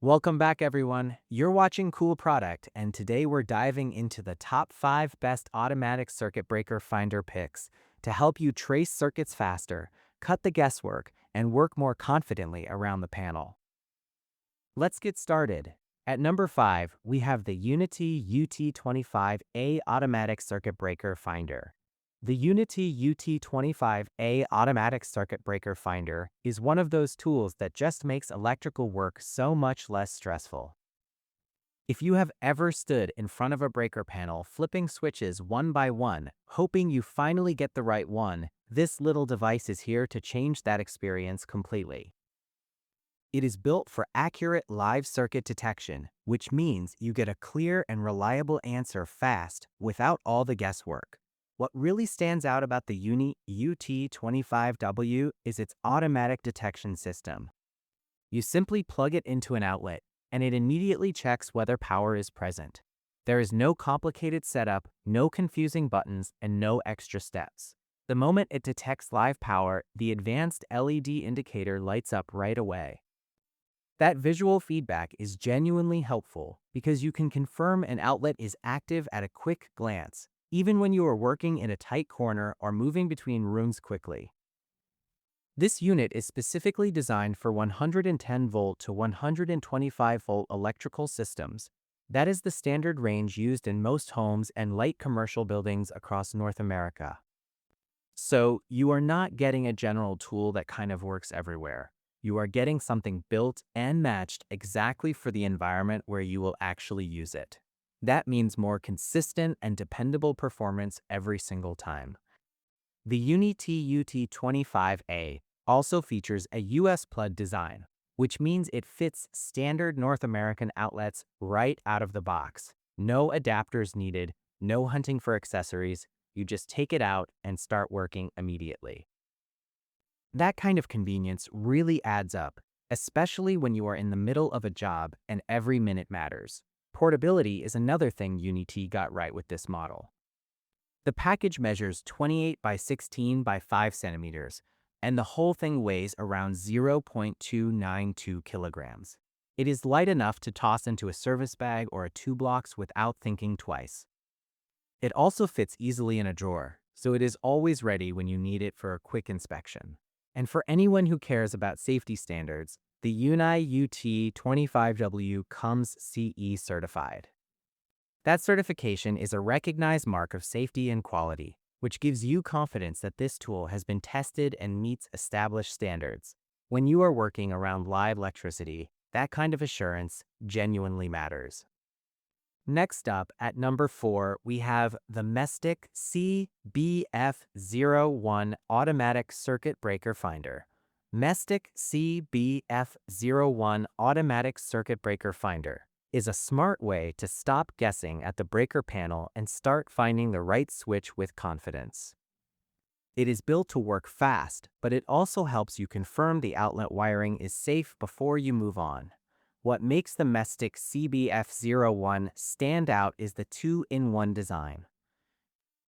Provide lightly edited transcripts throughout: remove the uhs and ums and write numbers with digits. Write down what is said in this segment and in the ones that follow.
Welcome back, everyone. You're watching Cool Product, and today we're diving into the top 5 best automatic circuit breaker finder picks to help you trace circuits faster, cut the guesswork, and work more confidently around the panel. Let's get started. At number 5, we have the Uni-T UT25A automatic circuit breaker finder. The Uni-T UT25A automatic circuit breaker finder is one of those tools that just makes electrical work so much less stressful. If you have ever stood in front of a breaker panel flipping switches one by one, hoping you finally get the right one, this little device is here to change that experience completely. It is built for accurate live circuit detection, which means you get a clear and reliable answer fast without all the guesswork. What really stands out about the UT25W is its automatic detection system. You simply plug it into an outlet, and it immediately checks whether power is present. There is no complicated setup, no confusing buttons, and no extra steps. The moment it detects live power, the advanced LED indicator lights up right away. That visual feedback is genuinely helpful because you can confirm an outlet is active at a quick glance, even when you are working in a tight corner or moving between rooms quickly. This unit is specifically designed for 110-volt to 125-volt electrical systems. That is the standard range used in most homes and light commercial buildings across North America. So, you are not getting a general tool that kind of works everywhere. You are getting something built and matched exactly for the environment where you will actually use it. That means more consistent and dependable performance every single time. The Uni-T UT25A also features a US plug design, which means it fits standard North American outlets right out of the box. No adapters needed, no hunting for accessories, you just take it out and start working immediately. That kind of convenience really adds up, especially when you are in the middle of a job and every minute matters. Portability is another thing Uni-T got right with this model. The package measures 28 by 16 by 5 centimeters, and the whole thing weighs around 0.292 kilograms. It is light enough to toss into a service bag or a 2-blocks without thinking twice. It also fits easily in a drawer, so it is always ready when you need it for a quick inspection. And for anyone who cares about safety standards, the Uni UT25W comes CE certified. That certification is a recognized mark of safety and quality, which gives you confidence that this tool has been tested and meets established standards. When you are working around live electricity, that kind of assurance genuinely matters. Next up, at number 4, we have the Mestek CBF01 Automatic Circuit Breaker Finder. Mestek CBF01 Automatic Circuit Breaker Finder is a smart way to stop guessing at the breaker panel and start finding the right switch with confidence. It is built to work fast, but it also helps you confirm the outlet wiring is safe before you move on. What makes the Mestek CBF01 stand out is the 2-in-1 design.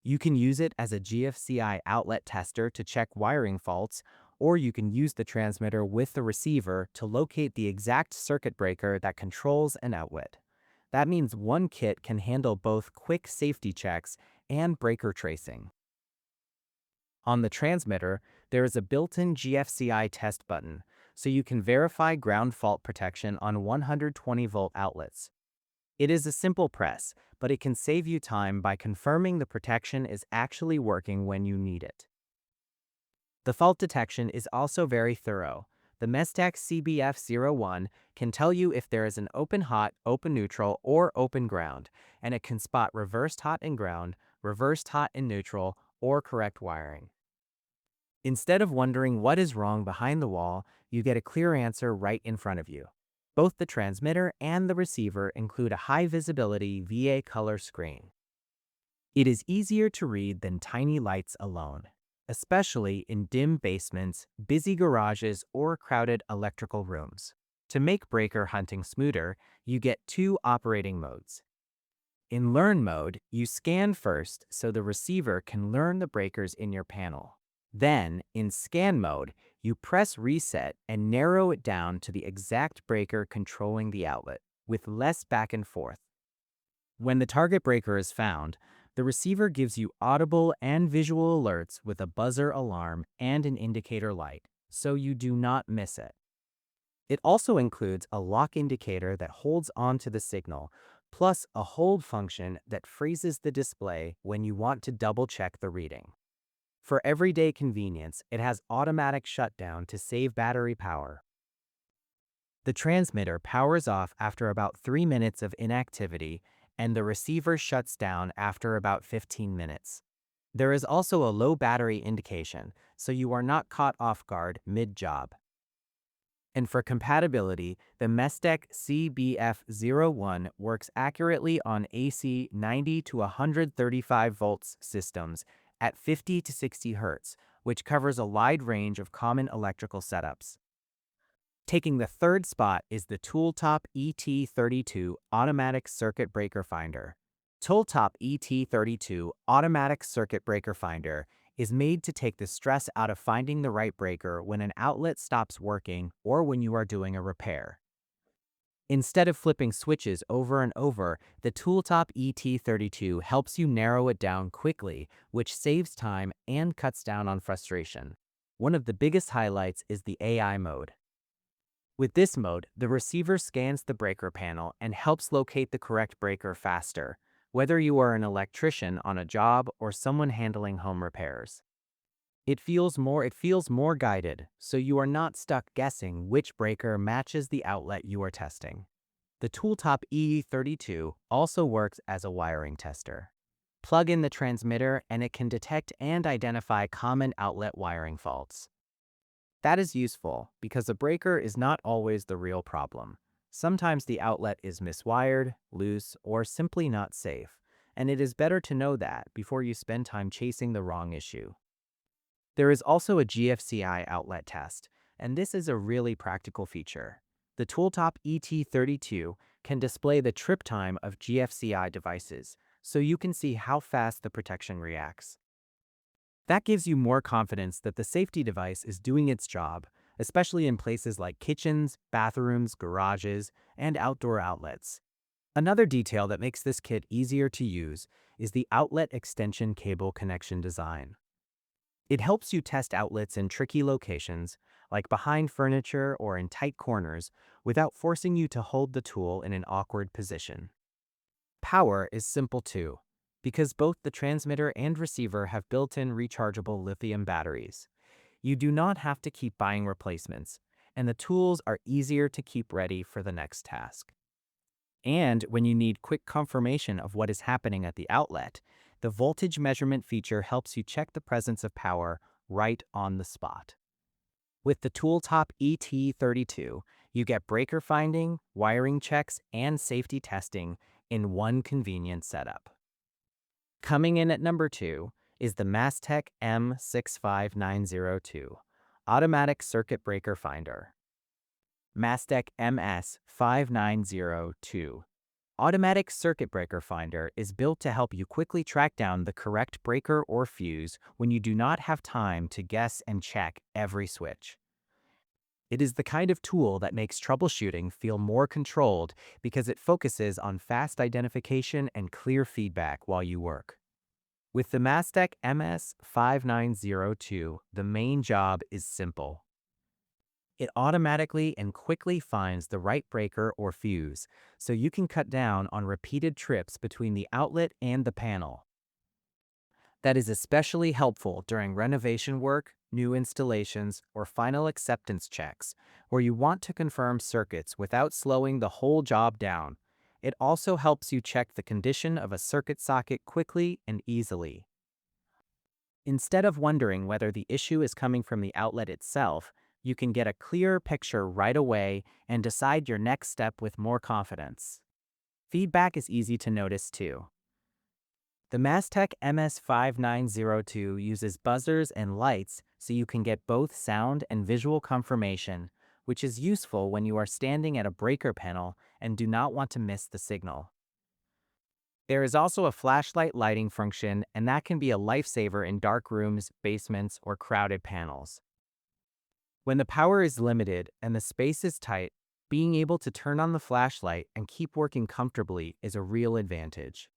You can use it as a GFCI outlet tester to check wiring faults, or you can use the transmitter with the receiver to locate the exact circuit breaker that controls an outlet. That means one kit can handle both quick safety checks and breaker tracing. On the transmitter, there is a built-in GFCI test button, so you can verify ground fault protection on 120-volt outlets. It is a simple press, but it can save you time by confirming the protection is actually working when you need it. The fault detection is also very thorough. The Mestek CBF01 can tell you if there is an open hot, open neutral, or open ground, and it can spot reversed hot in ground, reversed hot in neutral, or correct wiring. Instead of wondering what is wrong behind the wall, you get a clear answer right in front of you. Both the transmitter and the receiver include a high-visibility VA color screen. It is easier to read than tiny lights alone, especially in dim basements, busy garages, or crowded electrical rooms. To make breaker hunting smoother, you get 2 operating modes. In Learn mode, you scan first so the receiver can learn the breakers in your panel. Then, in Scan mode, You press reset and narrow it down to the exact breaker controlling the outlet, with less back and forth. When the target breaker is found, the receiver gives you audible and visual alerts with a buzzer alarm and an indicator light, so you do not miss it. It also includes a lock indicator that holds on to the signal, plus a hold function that freezes the display when you want to double-check the reading. For everyday convenience, it has automatic shutdown to save battery power. The transmitter powers off after about 3 minutes of inactivity, and the receiver shuts down after about 15 minutes. There is also a low battery indication, so you are not caught off guard mid-job. And for compatibility, the Mestek CBF01 works accurately on AC 90 to 135 volts systems at 50 to 60 Hz, which covers a wide range of common electrical setups. Taking the third spot is the Tooltop ET32 Automatic Circuit Breaker Finder. Tooltop ET32 Automatic Circuit Breaker Finder is made to take the stress out of finding the right breaker when an outlet stops working or when you are doing a repair. Instead of flipping switches over and over, the Tooltop ET32 helps you narrow it down quickly, which saves time and cuts down on frustration. One of the biggest highlights is the AI mode. With this mode, the receiver scans the breaker panel and helps locate the correct breaker faster, whether you are an electrician on a job or someone handling home repairs. It feels more guided, so you are not stuck guessing which breaker matches the outlet you are testing. The Tooltop E32 also works as a wiring tester. Plug in the transmitter and it can detect and identify common outlet wiring faults. That is useful because a breaker is not always the real problem. Sometimes the outlet is miswired, loose, or simply not safe, and it is better to know that before you spend time chasing the wrong issue. There is also a GFCI outlet test, and this is a really practical feature. The Tooltop ET32 can display the trip time of GFCI devices, so you can see how fast the protection reacts. That gives you more confidence that the safety device is doing its job, especially in places like kitchens, bathrooms, garages, and outdoor outlets. Another detail that makes this kit easier to use is the outlet extension cable connection design. It helps you test outlets in tricky locations, like behind furniture or in tight corners, without forcing you to hold the tool in an awkward position. Power is simple too, because both the transmitter and receiver have built-in rechargeable lithium batteries. You do not have to keep buying replacements, and the tools are easier to keep ready for the next task. And when you need quick confirmation of what is happening at the outlet, the voltage measurement feature helps you check the presence of power right on the spot. With the Tooltop ET32, you get breaker finding, wiring checks, and safety testing in one convenient setup. Coming in at number 2 is the Mastech MS5902 Automatic Circuit Breaker Finder. Mastech MS5902 Automatic Circuit Breaker Finder is built to help you quickly track down the correct breaker or fuse when you do not have time to guess and check every switch. It is the kind of tool that makes troubleshooting feel more controlled because it focuses on fast identification and clear feedback while you work. With the Mastech MS5902, the main job is simple. It automatically and quickly finds the right breaker or fuse, so you can cut down on repeated trips between the outlet and the panel. That is especially helpful during renovation work, new installations, or final acceptance checks, where you want to confirm circuits without slowing the whole job down. It also helps you check the condition of a circuit socket quickly and easily. Instead of wondering whether the issue is coming from the outlet itself, you can get a clearer picture right away and decide your next step with more confidence. Feedback is easy to notice too. The Mastech MS5902 uses buzzers and lights so you can get both sound and visual confirmation, which is useful when you are standing at a breaker panel and do not want to miss the signal. There is also a flashlight lighting function, and that can be a lifesaver in dark rooms, basements, or crowded panels. When the power is limited and the space is tight, being able to turn on the flashlight and keep working comfortably is a real advantage.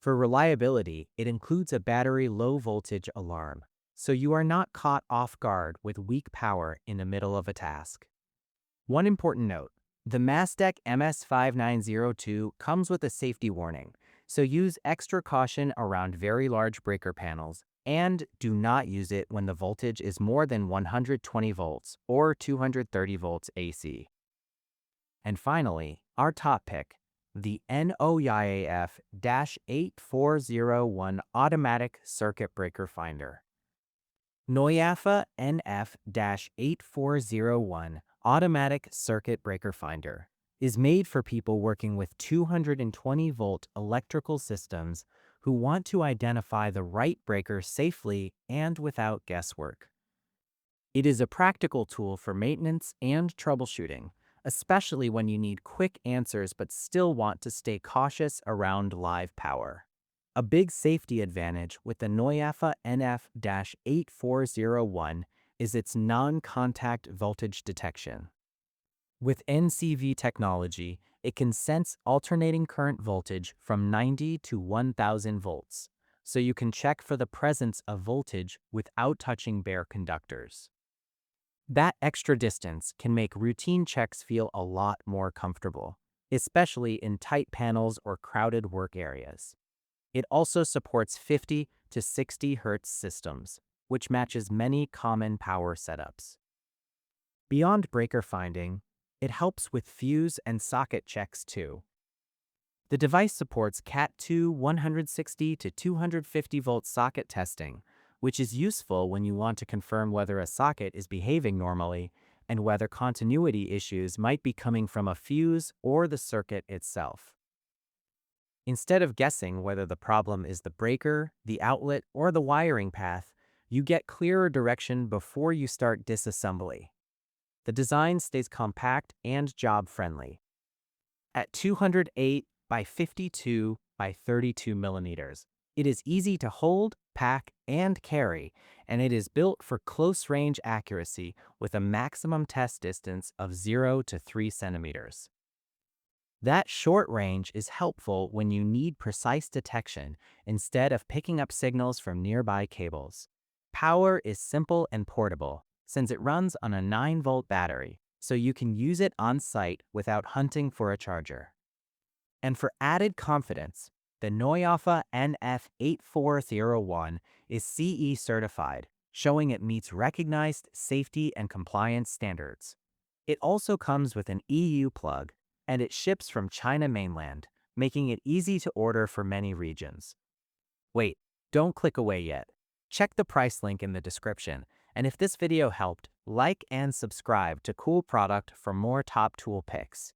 For reliability, it includes a battery low voltage alarm, so you are not caught off guard with weak power in the middle of a task. One important note, the Mastech MS5902 comes with a safety warning, so use extra caution around very large breaker panels and do not use it when the voltage is more than 120 volts or 230 volts AC. And finally, our top pick, the Noyafa NF-8401 Automatic Circuit Breaker Finder. Noyafa NF-8401 Automatic Circuit Breaker Finder is made for people working with 220-volt electrical systems who want to identify the right breaker safely and without guesswork. It is a practical tool for maintenance and troubleshooting, especially when you need quick answers but still want to stay cautious around live power. A big safety advantage with the Noyafa NF-8401 is its non-contact voltage detection. With NCV technology, it can sense alternating current voltage from 90 to 1000 volts, so you can check for the presence of voltage without touching bare conductors. That extra distance can make routine checks feel a lot more comfortable, especially in tight panels or crowded work areas. It also supports 50 to 60 Hz systems, which matches many common power setups. Beyond breaker finding, it helps with fuse and socket checks too. The device supports Cat2 160 to 250 volt socket testing, which is useful when you want to confirm whether a socket is behaving normally and whether continuity issues might be coming from a fuse or the circuit itself. Instead of guessing whether the problem is the breaker, the outlet, or the wiring path, you get clearer direction before you start disassembly. The design stays compact and job-friendly. At 208 by 52 by 32 millimeters, it is easy to hold, pack, and carry, and it is built for close-range accuracy with a maximum test distance of 0 to 3 centimeters. That short range is helpful when you need precise detection instead of picking up signals from nearby cables. Power is simple and portable since it runs on a 9-volt battery, so you can use it on site without hunting for a charger. And for added confidence, the Noyafa NF-8401 is CE certified, showing it meets recognized safety and compliance standards. It also comes with an EU plug, and it ships from China mainland, making it easy to order for many regions. Wait, don't click away yet. Check the price link in the description, and if this video helped, like and subscribe to Cool Product for more top tool picks.